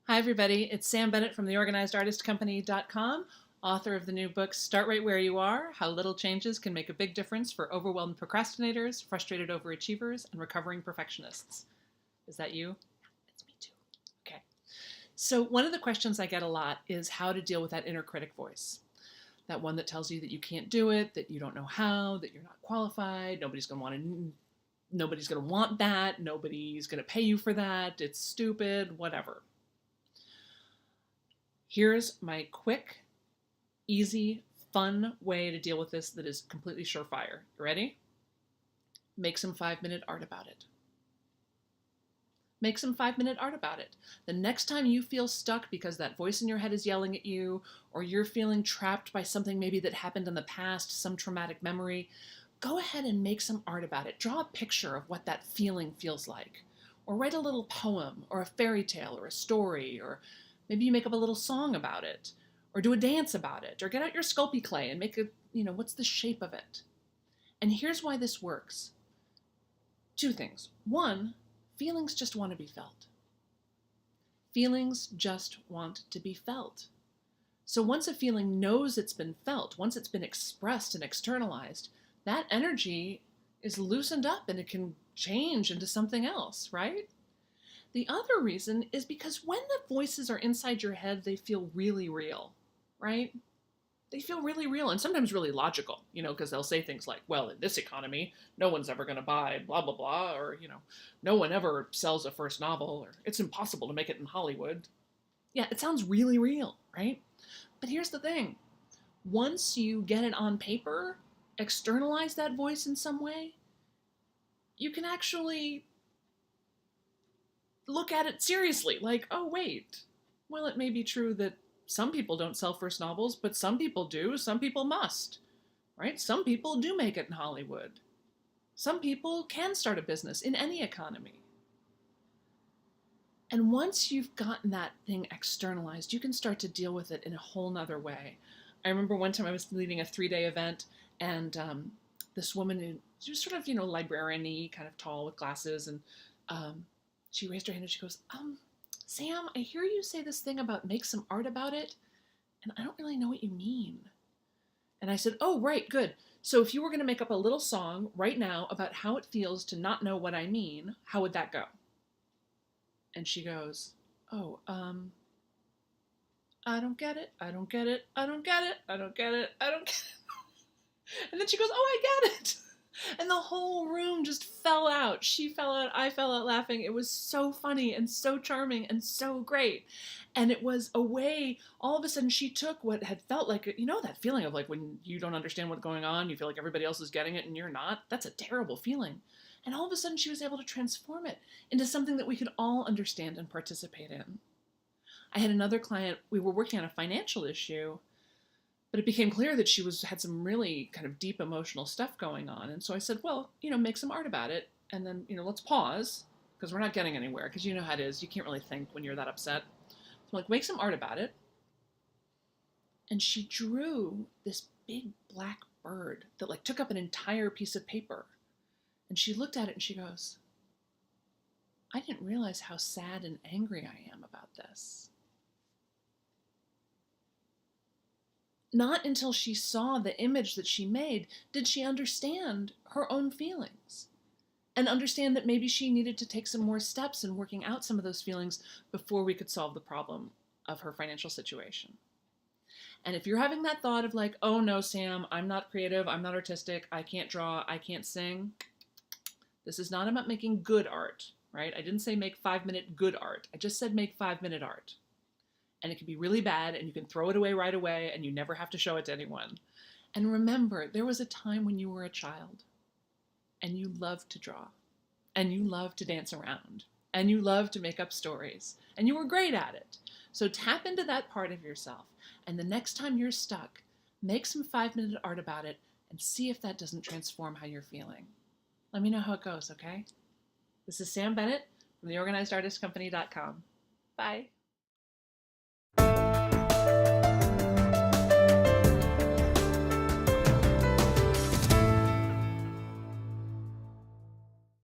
Hi, everybody. It's Sam Bennett from theorganizedartistcompany.com, author of the new book, Start Right Where You Are, How Little Changes Can Make a Big Difference for Overwhelmed Procrastinators, Frustrated Overachievers, and Recovering Perfectionists. Is that you? It's me too. Okay. So one of the questions I get a lot is how to deal with that inner critic voice. That one that tells you that you can't do it, that you don't know how, that you're not qualified, nobody's going to want that, nobody's going to pay you for that, it's stupid, whatever. Here's my quick, easy, fun way to deal with this that is completely surefire. You ready? Make some 5-minute art about it. Make some 5-minute art about it. The next time you feel stuck because that voice in your head is yelling at you, or you're feeling trapped by something maybe that happened in the past, some traumatic memory, go ahead and make some art about it. Draw a picture of what that feeling feels like. Or write a little poem, or a fairy tale, or a story, or maybe you make up a little song about it, or do a dance about it, or get out your Sculpey clay and make what's the shape of it? And here's why this works. 2 things. 1, feelings just want to be felt. Feelings just want to be felt. So once a feeling knows it's been felt, once it's been expressed and externalized, that energy is loosened up and it can change into something else, right? The other reason is because when the voices are inside your head, they feel really real, right? They feel really real and sometimes really logical, because they'll say things like, well, in this economy, no one's ever going to buy blah, blah, blah, or, no one ever sells a first novel, or it's impossible to make it in Hollywood. Yeah, it sounds really real, right? But here's the thing. Once you get it on paper, externalize that voice in some way, you can actually look at it seriously, like, oh, wait, well, it may be true that some people don't sell first novels, but some people do, some people must, right? Some people do make it in Hollywood. Some people can start a business in any economy. And once you've gotten that thing externalized, you can start to deal with it in a whole nother way. I remember one time I was leading a 3-day event, and this woman, she was sort of, librarian-y, kind of tall with glasses, and she raised her hand and she goes, Sam, I hear you say this thing about make some art about it, and I don't really know what you mean. And I said, oh, right, good. So if you were going to make up a little song right now about how it feels to not know what I mean, how would that go? And she goes, oh, I don't get it, I don't get it, I don't get it, I don't get it, I don't get it. And then she goes, oh, I get it. And the whole room just fell out. She fell out, I fell out laughing. It was so funny and so charming and so great. And it was a way, all of a sudden she took what had felt like, that feeling of like when you don't understand what's going on, you feel like everybody else is getting it and you're not. That's a terrible feeling. And all of a sudden she was able to transform it into something that we could all understand and participate in. I had another client, we were working on a financial issue, but it became clear that she had some really kind of deep emotional stuff going on. And so I said, well, make some art about it. And then, let's pause because we're not getting anywhere because you know how it is. You can't really think when you're that upset. So I'm like, make some art about it. And she drew this big black bird that took up an entire piece of paper. And she looked at it and she goes, I didn't realize how sad and angry I am about this. Not until she saw the image that she made did she understand her own feelings and understand that maybe she needed to take some more steps in working out some of those feelings before we could solve the problem of her financial situation. And if you're having that thought of like, oh no, Sam, I'm not creative, I'm not artistic, I can't draw, I can't sing, this is not about making good art, right? I didn't say make 5-minute good art. I just said make 5-minute art. And it can be really bad and you can throw it away right away and you never have to show it to anyone. And remember, there was a time when you were a child and you loved to draw and you loved to dance around and you loved to make up stories and you were great at it. So tap into that part of yourself, and the next time you're stuck, make some 5-minute art about it and see if that doesn't transform how you're feeling. Let me know how it goes, okay? This is Sam Bennett from theorganizedartistcompany.com. Bye.